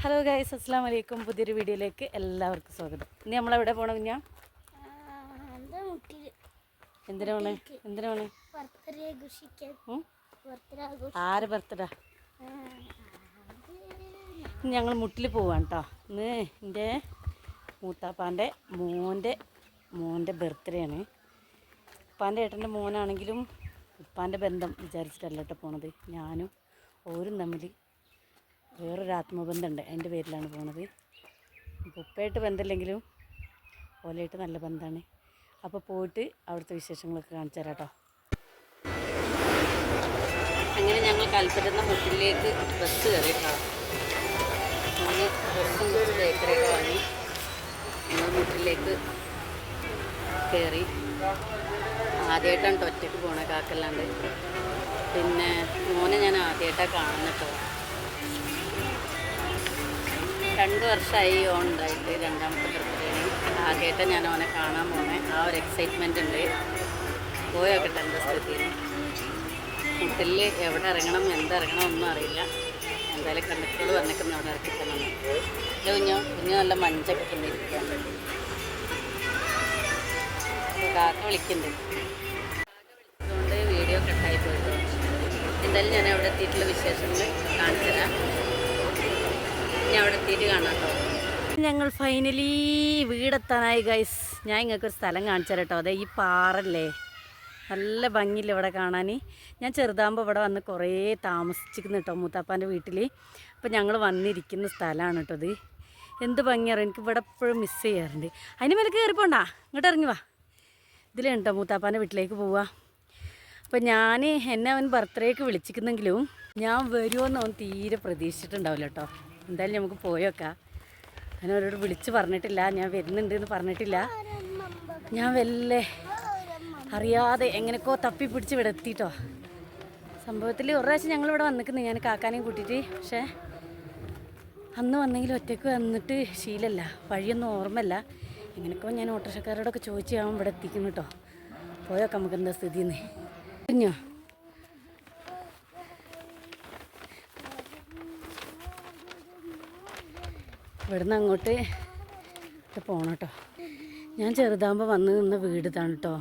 Hello guys, അസ്സലാമു അലൈക്കും. പുതിയൊരു വീഡിയോയിലേക്ക് എല്ലാവർക്കും സ്വാഗതം. ഇനി നമ്മളെവിടെ പോകണം? കുഞ്ഞാ എന്തിനാണ് ആര് ബർത്ത്ഡേ? ഞങ്ങൾ മുട്ടിൽ പോവാണ് കേട്ടോ. ഇന്ന് എൻ്റെ മൂത്താപ്പാൻ്റെ മോൻ്റെ ബർത്ത്ഡേ ആണ്. ഉപ്പാൻ്റെ ഏട്ടൻ്റെ മോനാണെങ്കിലും ഉപ്പാൻ്റെ ബന്ധം വിചാരിച്ചിട്ടല്ല കേട്ടോ പോണത്. ഞാനും ഓരും തമ്മിൽ വേറൊരു ആത്മബന്ധമുണ്ട്, അതിൻ്റെ പേരിലാണ് പോണത്. അപ്പോൾ ഉപ്പയായിട്ട് ബന്ധമില്ലെങ്കിലും ഓലായിട്ട് നല്ല ബന്ധമാണ്. അപ്പോൾ പോയിട്ട് അവിടുത്തെ വിശേഷങ്ങളൊക്കെ കാണിച്ചു തരാം കേട്ടോ. അങ്ങനെ ഞങ്ങൾ കൽപ്പറ്റ മുട്ടിലേക്ക് ബസ് കയറി കേട്ടോ. അങ്ങനെ ബസ്സും കുറച്ച് ബേക്കറിയൊക്കെ വാങ്ങി ഞങ്ങൾ മുട്ടിലേക്ക് കയറി. ആദ്യമായിട്ടാണ് ഒറ്റയ്ക്ക് പോണേ, കാക്കല്ലാണ്ട്. പിന്നെ മോനെ ഞാൻ ആദ്യമായിട്ടാണ് കാണുന്നത് കേട്ടോ. 2 വർഷമായി ഓൺ ഉണ്ടായിട്ട്, രണ്ടാമത്തെ ബർത്ത്ഡേന്. ആദ്യമായിട്ടാണ് ഞാൻ അവനെ കാണാൻ പോണേ. ആ ഒരു എക്സൈറ്റ്മെൻ്റ് ഉണ്ട്. പോയോക്കട്ടെ എന്താ സ്ഥിതിന്. മുട്ടിൽ എവിടെ ഇറങ്ങണം, എന്തിറങ്ങണം ഒന്നും അറിയില്ല. എന്തായാലും കണ്ടക്ടറോട് പറഞ്ഞേക്കുന്ന അവിടെ ഇറക്കിത്തരണം. കുഞ്ഞു നല്ല മഞ്ചൊക്കെ തിന്നിരിക്കാൻ. കാക്ക വിളിക്കുന്നുണ്ട്. അതുകൊണ്ട് വീഡിയോ കട്ടായി പോയിട്ട് എന്തായാലും ഞാൻ അവിടെ എത്തിയിട്ടുള്ള വിശേഷങ്ങൾ കാണിച്ചു തരാം. ഞാൻ അവിടെ എത്തിയിട്ട് കാണാം കേട്ടോ. ഞങ്ങൾ ഫൈനലി വീടെത്താനായി ഗൈസ്. ഞാൻ ഇങ്ങൾക്കൊരു സ്ഥലം കാണിച്ചു തരാം കേട്ടോ. അതെ, ഈ പാറല്ലേ, നല്ല ഭംഗിയില്ല ഇവിടെ കാണാൻ. ഞാൻ ചെറുതാകുമ്പോൾ ഇവിടെ വന്ന് കുറേ താമസിച്ചിരിക്കുന്നു കേട്ടോ, മൂത്താപ്പാൻ്റെ വീട്ടിൽ. അപ്പോൾ ഞങ്ങൾ വന്നിരിക്കുന്ന സ്ഥലമാണ് കേട്ടോ ഇത്. എന്ത് ഭംഗിയാണ്, എനിക്ക് ഇവിടെ എപ്പോഴും മിസ് ചെയ്യാറുണ്ട്. അതിന് മേലെ കയറിപ്പോണ്ടാ, ഇങ്ങോട്ട് ഇറങ്ങി വാ. ഇതിലുണ്ടോ മൂത്താപ്പാൻ്റെ വീട്ടിലേക്ക് പോവുക. അപ്പോൾ എന്നെ അവൻ ബർത്ത്ഡേക്ക് വിളിച്ചിരിക്കുന്നെങ്കിലും ഞാൻ വരുമോയെന്ന് അവൻ തീരെ പ്രതീക്ഷിച്ചിട്ടുണ്ടാവില്ല കേട്ടോ. എന്തായാലും നമുക്ക് പോയേക്കാം. ഞാൻ അവരോട് വിളിച്ച് പറഞ്ഞിട്ടില്ല, ഞാൻ വരുന്നുണ്ട് എന്ന് പറഞ്ഞിട്ടില്ല. ഞാൻ വല്ലേ അറിയാതെ എങ്ങനെയൊക്കെ തപ്പി പിടിച്ച് ഇവിടെ എത്തിയിട്ടോ. സംഭവത്തിൽ ഒരു പ്രാവശ്യം ഞങ്ങളിവിടെ വന്നിരിക്കുന്നു, ഞാൻ കാക്കാനെയും കൂട്ടിയിട്ട്. പക്ഷേ അന്ന് വന്നെങ്കിലും ഒറ്റയ്ക്ക് വന്നിട്ട് ശീലമല്ല, വഴിയൊന്നും ഓർമ്മയില്ല. എങ്ങനെയൊക്കെ ഞാൻ ഓട്ടോറിക്ഷക്കാരോടൊക്കെ ചോദിച്ച് ഞാൻ ഇവിടെ എത്തിക്കുന്നു കേട്ടോ. പോയേക്കാം നമുക്ക് എന്താ സ്ഥിതിന്ന്. കുഞ്ഞോ ഇവിടുന്ന് അങ്ങോട്ട് പോകണം കേട്ടോ. ഞാൻ ചെറുതാകുമ്പോൾ വന്ന് നിന്ന വീട് ഇതാണ് കേട്ടോ.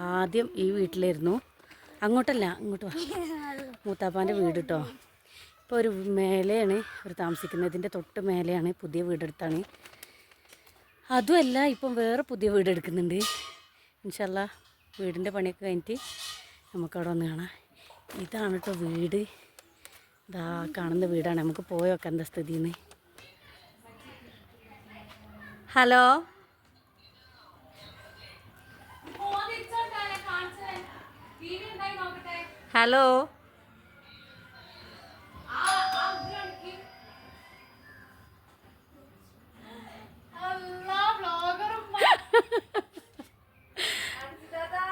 ആദ്യം ഈ വീട്ടിലായിരുന്നു, അങ്ങോട്ടല്ല ഇങ്ങോട്ട് വാ. മൂത്താപ്പാൻ്റെ വീട് കേട്ടോ. ഇപ്പോൾ ഒരു മേലെയാണ് അവർ താമസിക്കുന്നത്. ഇതിൻ്റെ തൊട്ട് മേലെയാണ് പുതിയ വീടെടുത്താണ്. അതുമല്ല, ഇപ്പം വേറെ പുതിയ വീടെടുക്കുന്നുണ്ട്. ഇൻഷാ അല്ലാ വീടിൻ്റെ പണിയൊക്കെ കഴിഞ്ഞിട്ട് നമുക്കവിടെ വന്ന് കാണാം. ഇതാണ് കേട്ടോ വീട്. ഇതാ കാണുന്ന വീടാണ്. നമുക്ക് പോയൊക്കെ എന്താ സ്ഥിതിന്ന്. ഹലോ, ഹലോ,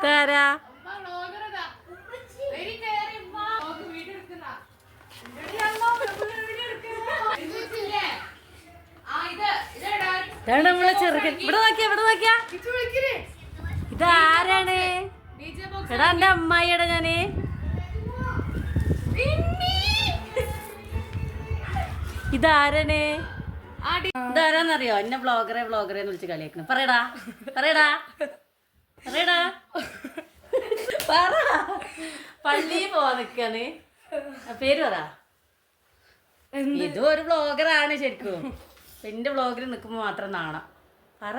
താരാ നമ്മളെ ചെറുക്കൻ. ഇവിടെ നോക്കിയാ ഇതാരാണ്? എടാ എൻ്റെ അമ്മായിയുടെ ഞാന്. ഇതാരാണ്? ഇതാരാന്നറിയോ? എന്നെ വ്ളോഗറേന്ന് വിളിച്ച് കളിയാക്കണം. പറയടാ പറ. പള്ളിയിൽ പോവാൻ നിൽക്കാണ്. പേര് പറ. ഇതും ഒരു വ്ളോഗറാണ് ശരിക്കും. എൻ്റെ വ്ളോഗിൽ നിൽക്കുമ്പോൾ മാത്രം നാണം. പറ,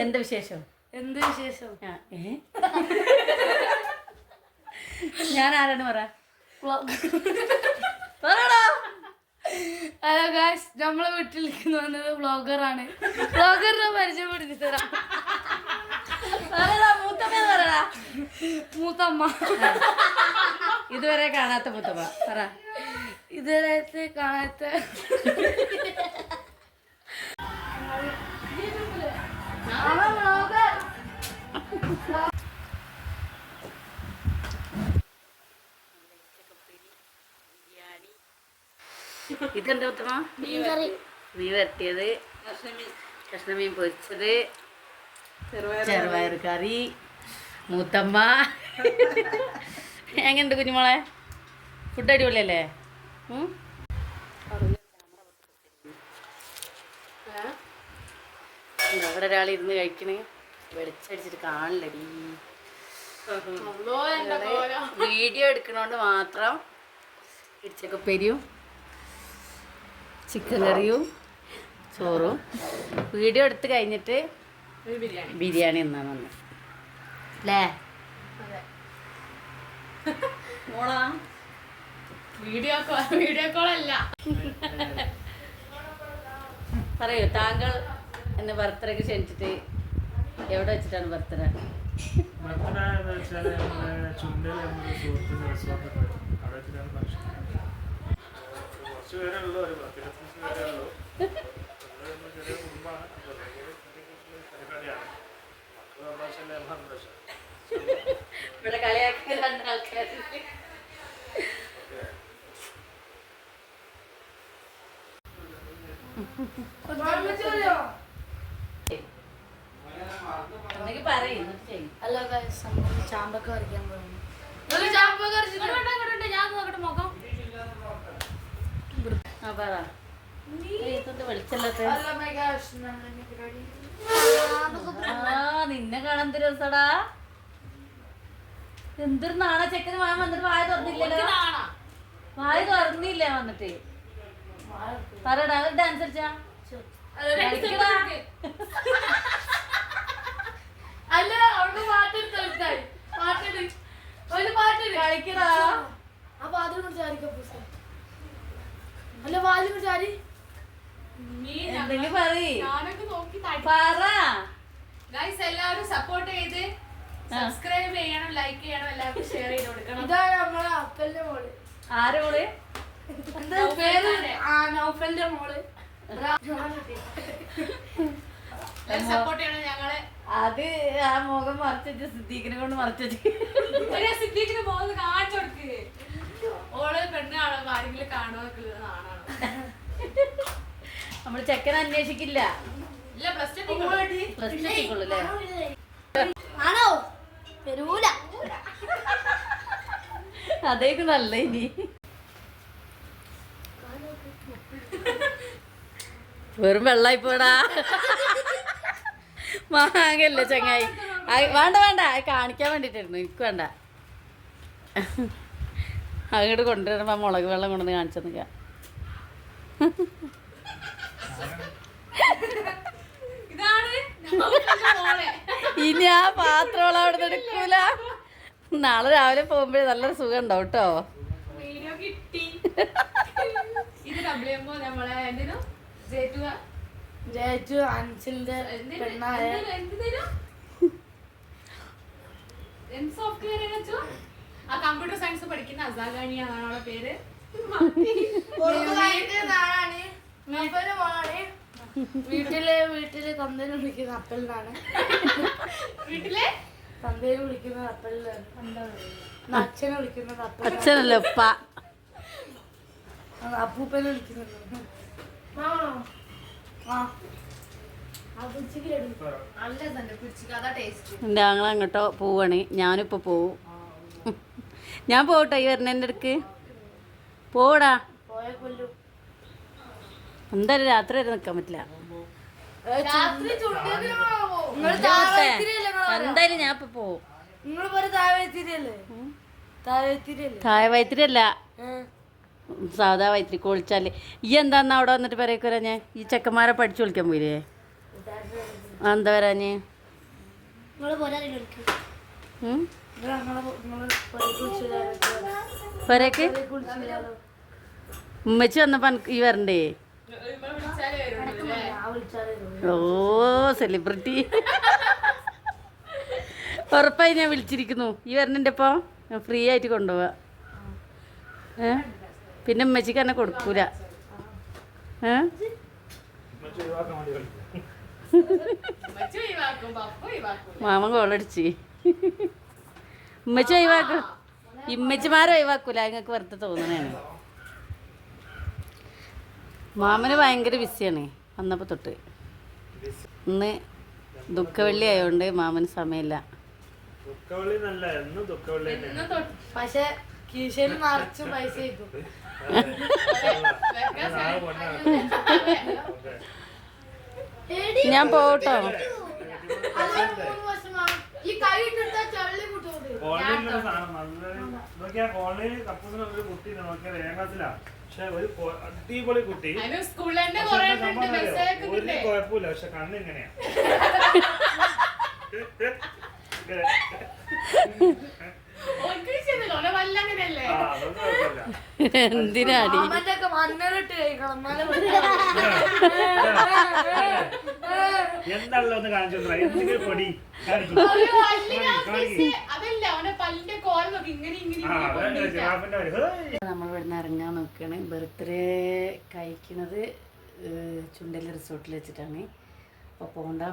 എന്താ വിശേഷം? ഞാൻ ആരാണ് പറ. ഹലോ ഗായ്സ്, നമ്മളെ വീട്ടിലേക്ക് വന്നത് വ്ളോഗറാണ്. വ്ളോഗറിനെ പരിചയപ്പെടുത്തി തരാം. മൂത്തമ്മ. ഇതുവരെ കാണാത്ത മൂത്തമ്മ പറ. ഇതുവരെ കാണാത്ത ഇതെന്താ ഉത്തമ? മീൻ വരട്ടിയത്, കഷ്ണമീൻ പൊരിച്ചത്, ചെറുപയർ കറി, മൂത്തമ്മ. എങ്ങനെയുണ്ട് കുഞ്ഞുമോളെ? ഫുഡ് അടിപൊളിയല്ലേ? ഇവിടെ ഒരാൾ ഇരുന്ന് കഴിക്കണേ വെളിച്ചടിച്ചിട്ട് കാണില്ലടി. വീഡിയോ എടുക്കണോണ്ട് മാത്രം ഇടിച്ചക്കപ്പേരിയും ചിക്കൻ കറിയും ചോറും. വീഡിയോ എടുത്ത് കഴിഞ്ഞിട്ട് ബിരിയാണി എന്നാണ് വന്നത് അല്ലേ മോളാ? വീഡിയോ കോളല്ല. പറയൂ, താങ്കൾ എന്നെ ബർത്ത്ഡേക്ക് ക്ഷണിച്ചിട്ട് എവിടെ വെച്ചിട്ടാണ് ബർത്ത്ഡേ? ഇവിടെ കളിയാക്കിയ രണ്ടാൾക്കാർ. ഒന്നെങ്കിൽ പറയും അല്ല ചാമ്പൊക്കെ വരയ്ക്കാൻ പോകുന്നു. ചാമ്പൊക്കെ വരച്ചിട്ട് ഞാൻ നോക്കട്ടെ മുഖം. ആ പറ. വെളിച്ചല്ലാത്ത നിന്നെ കാണാൻ രസടാ. എന്തൊരു നാണ ചെക്കന് വായ വന്നിട്ട് വായ തുറന്നില്ലല്ലോ. വായ തുറന്നില്ല വന്നിട്ട്. പറടാ ഡാൻസ് കളിച്ചാ അല്ല അവിടെ കളിക്കടാ. അപ്പൊ അതിനെ കുറിച്ച് ആയിരിക്കും അല്ല വാലിനെ കുറിച്ച് ആര് എന്തെങ്കിലും പറയ്. പറ. എല്ലാവരും സപ്പോർട്ട് ചെയ്ത് സബ്സ്ക്രൈബ് ചെയ്യണം, ലൈക്ക് ചെയ്യണം, എല്ലാവർക്കും ഷെയർ ചെയ്ത് കൊടുക്കണം. ഇതാണ് നമ്മളെ അപ്പലിന്റെ മോള്. ആരെ മോള്? എന്താ പേര്? നൗഫലിന്റെ മോള്. സപ്പോർട്ട് ചെയ്യണം ഞങ്ങളെ. അത് ആ മുഖം മറച്ചു സിദ്ദീഖിനെ കൊണ്ട് മറച്ചു. സിദ്ദീഖിന് പോകുന്നത് കാണിച്ചു കൊടുക്ക്. ഓള് പെണ്ണ് കാണോ ആരെങ്കിലും കാണുക നാണാണ്. നമ്മള് ചെക്കനെ അന്വേഷിക്കില്ല. ഇല്ല പ്ലസ് പ്രശ്നത്തിക്കുള്ളൂല്ലേ? ആണോ? വരൂല. അതേക്ക് നല്ല ഇനി വെറും വെള്ളായി പോടാ. മാങ്ങല്ലേ ചങ്ങായി. വേണ്ട വേണ്ട, കാണിക്കാൻ വേണ്ടിട്ടായിരുന്നു. എനിക്ക് വേണ്ട. അങ്ങോട്ട് കൊണ്ടുവരുമ്പോ മുളക് വെള്ളം കൊണ്ടുവന്ന് കാണിച്ചു നിൽക്ക. ഇനി ആ പാത്രം അവിടെ നിന്ന് എടുക്കൂല. നാളെ രാവിലെ പോകുമ്പോഴേ നല്ലൊരു സുഖം ഉണ്ടാവും കേട്ടോ. വീഡിയോ കിട്ടി. ഇത് ഡബ്ല്യുഎംഒ നമ്മളെ എന്തിനു ജയിച്ചു അൻസിലിന്റെ പെണ്ണായ കമ്പ്യൂട്ടർ സയൻസ് പഠിക്കുന്ന അസാഗാനി എന്നാണ് അവളുടെ പേര്. വീട്ടില് തന്തേനെ വിളിക്കുന്ന അപ്പലിനാണ്. വീട്ടിലെ തന്തേനെ വിളിക്കുന്നത് അപ്പലിനാണ്. അച്ഛനെ വിളിക്കുന്നത് അപ്പൽ. അച്ഛനല്ലേ ഉപ്പ. അപ്പൂപ്പനെ വിളിക്കുന്നുണ്ട്. എൻ്റെ ആങ്ങൾ അങ്ങോട്ടോ പോവാണ്. ഞാനിപ്പോൾ പോവും. ഞാൻ പോകട്ടെ. ഈ വരണേൻ്റെ അടുക്ക് പോടാ. എന്തായാലും രാത്രി വരെ നിൽക്കാൻ പറ്റില്ല. എന്തായാലും ഞാൻ ഇപ്പൊ പോവും. താഴെ വൈത്തിരി അല്ല, സാധാ വൈത്തിരി കൊളിച്ചാല്. ഈ എന്താന്ന് അവിടെ വന്നിട്ട് പറയൊക്കെ വരാ? ഞാൻ ഈ ചെക്കന്മാരെ പഠിച്ചു വിളിക്കാൻ പോയില്ലേ? എന്താ വരാഞ്ഞ്? വരേക്ക് ഉമ്മച്ചി വന്നപ്പോ ഈ വരണ്ടേ? ഓ സെലിബ്രിറ്റി. ഉറപ്പായി ഞാൻ വിളിച്ചിരിക്കുന്നു. ഈ വരണൻ്റെ ഇപ്പോൾ ഞാൻ ഫ്രീ ആയിട്ട് കൊണ്ടുപോവാ. പിന്നെ ഉമ്മച്ചിക്ക് എന്നെ കൊടുക്കൂല. മാമൻ കോളടിച്ച്. ഉമ്മച്ചി ഒഴിവാക്കും. ഇമ്മച്ചിമാരെ ഒഴിവാക്കൂല. നിങ്ങൾക്ക് വെറുതെ തോന്നണേണ്. മാമന് ഭയങ്കര ബിസിയാണ് വന്നപ്പോൾ തൊട്ട്. ഇന്ന് ദുഃഖവെള്ളി ആയതുകൊണ്ട് മാമന് സമയമില്ല. പക്ഷെ കീശയിൽ നിറച്ചും പൈസ കിട്ടും. ഞാൻ പോട്ടോ. ഈ കൈ ഇട്ടിട്ടാ ചള്ളി കുട്ടോണ്ട് ഓൺലൈനിലുള്ള സാധനം നല്ല നോക്കിയാ ഓൺലൈനിൽ കപ്പൂസിനൊരു കുട്ടി നോക്കിയാൽ ഏകാസിലാ. പക്ഷെ ഒരു അടിപൊളി കുട്ടി. സ്കൂളിൽ തന്നെ കുറെ മെസ്സേജ് ഒരു കുഴപ്പമില്ല. പക്ഷെ കണ്ണ് ഇങ്ങനെയാ. എന്തിനാടി മണ്ണിലിട്ട് കഴിക്കണം എന്താണല്ലോ ഒന്ന് കാണിച്ചു എന്തെങ്കിലും പൊടി നമ്മൾ ഇവിടുന്ന് ഇറങ്ങാൻ നോക്കുകയാണ്. ബർത്ത്ഡേ കഴിക്കുന്നത് ചുണ്ടല്ലി റിസോർട്ടിൽ വെച്ചിട്ടാണ്. അപ്പോൾ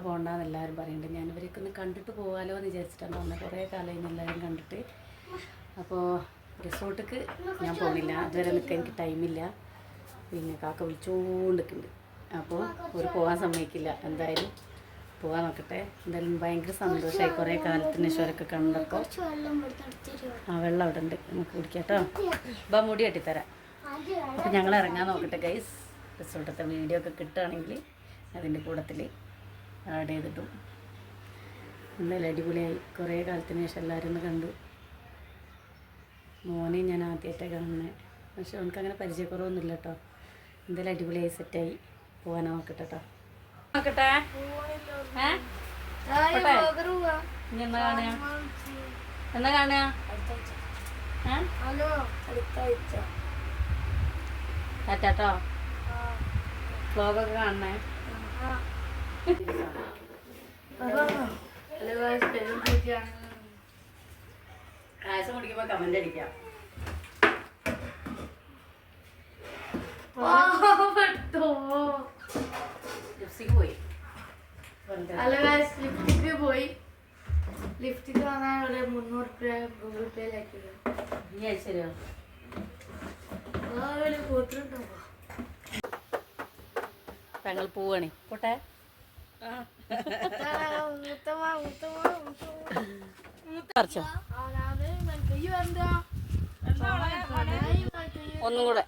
പോണ്ടെന്ന് എല്ലാവരും പറയുന്നുണ്ട്. ഞാൻ ഇവരൊക്കെ ഒന്ന് കണ്ടിട്ട് പോകാമല്ലോ എന്ന് വിചാരിച്ചിട്ടാണ് വന്നത്. കുറേ കാലം എല്ലാവരും കണ്ടിട്ട്. അപ്പോൾ റിസോർട്ടിക്ക് ഞാൻ പോകുന്നില്ല, അതുവരെ നിൽക്കാൻ എനിക്ക് ടൈമില്ല. പിന്നെ കാക്ക വിളിച്ചുകൊണ്ടിരിക്കുന്നുണ്ട്. അപ്പോൾ ഒരു പോകാൻ സമ്മതിക്കില്ല. എന്തായാലും പോകാൻ നോക്കട്ടെ. എന്തായാലും ഭയങ്കര സന്തോഷമായി കുറേ കാലത്തിന് ശേഷമൊക്കെ കണ്ടപ്പോൾ. ആ വെള്ളം അവിടെ ഉണ്ട്, നമുക്ക് കുടിക്കാം കേട്ടോ. മുടി കെട്ടിത്തരാം. അപ്പോൾ ഞങ്ങൾ ഇറങ്ങാൻ നോക്കട്ടെ ഗൈസ്. റിസോർട്ടത്തെ വീഡിയോ ഒക്കെ കിട്ടുകയാണെങ്കിൽ അതിൻ്റെ കൂട്ടത്തിൽ ആഡ് ചെയ്തിട്ടും. എന്തായാലും അടിപൊളിയായി. കുറേ കാലത്തിന് ശേഷം എല്ലാവരും ഒന്ന് കണ്ടു. മോനെ ഞാൻ ആദ്യമായിട്ടാണ് കാണുന്നത്. പക്ഷെ അവനക്കങ്ങനെ പരിചയക്കുറവൊന്നുമില്ല കേട്ടോ. എന്തായാലും അടിപൊളിയായി സെറ്റായി. പോകാൻ നോക്കട്ടെ കേട്ടോ. നോക്കട്ടെ എന്നാ കാണുക എന്നാ കാണുക കേട്ടോ. വ്ലോഗൊക്കെ കാണണേ. പായസം കുടിക്കുമ്പോൾ കമന്റ് അടിക്കാം. ലിപ്സ്റ്റിക്ക് പോയി. ലിഫ്റ്റിക്ക് പോയി. ലിഫ്റ്റിക്ക് വാങ്ങാൻ ഒരു 300 രൂപ ഗൂഗിൾ പേയിലാക്കി. നീ അയച്ചോ? ഞങ്ങൾ പോവാണേ. പോട്ടെ. ഒന്നും കൂടെ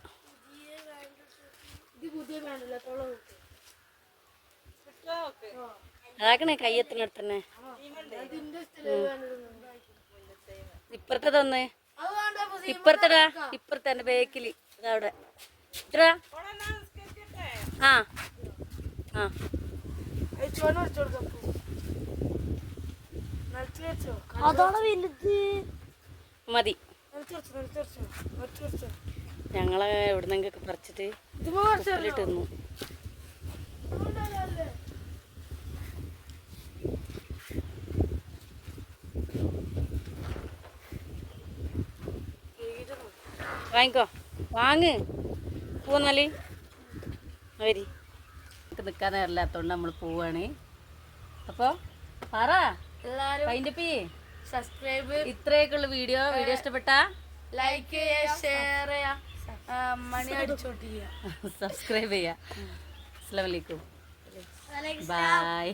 അതാക്കണേ കയ്യെത്തിനടുത്ത് തന്നെ. ഇപ്പുറത്തെ തന്നെ ഇപ്പുറത്തടാ. ഇപ്പുറത്തെ എൻ്റെ ബേക്കിൽ അവിടെ ഇത്ര. ആ ആ അതാണ് വലുത്. മതി. ഞങ്ങളെ എവിടുന്നെങ്കിലൊക്കെ പറിച്ചിട്ട് ഉപ്പിലിട്ട് തിന്നു. വാങ്ങിക്കോ, വാങ്ങ്. പോന്നാല് വരി. നിൽക്കാൻ നേരമില്ലാത്തതുകൊണ്ട് നമ്മൾ പോവാണ്. അപ്പോൾ പറ അതിൻ്റെ സബ്സ്ക്രൈബ്. ഇത്രയൊക്കെയുള്ള വീഡിയോ ഇഷ്ടപ്പെട്ടാ ലൈക്ക് ചെയ്യുക, ഷെയർ ചെയ്യുക, മണി അടിച്ചോട്ടില്ല, സബ്സ്ക്രൈബ് ചെയ്യുക. അസ്സലാമു അലൈക്കും. ബൈ.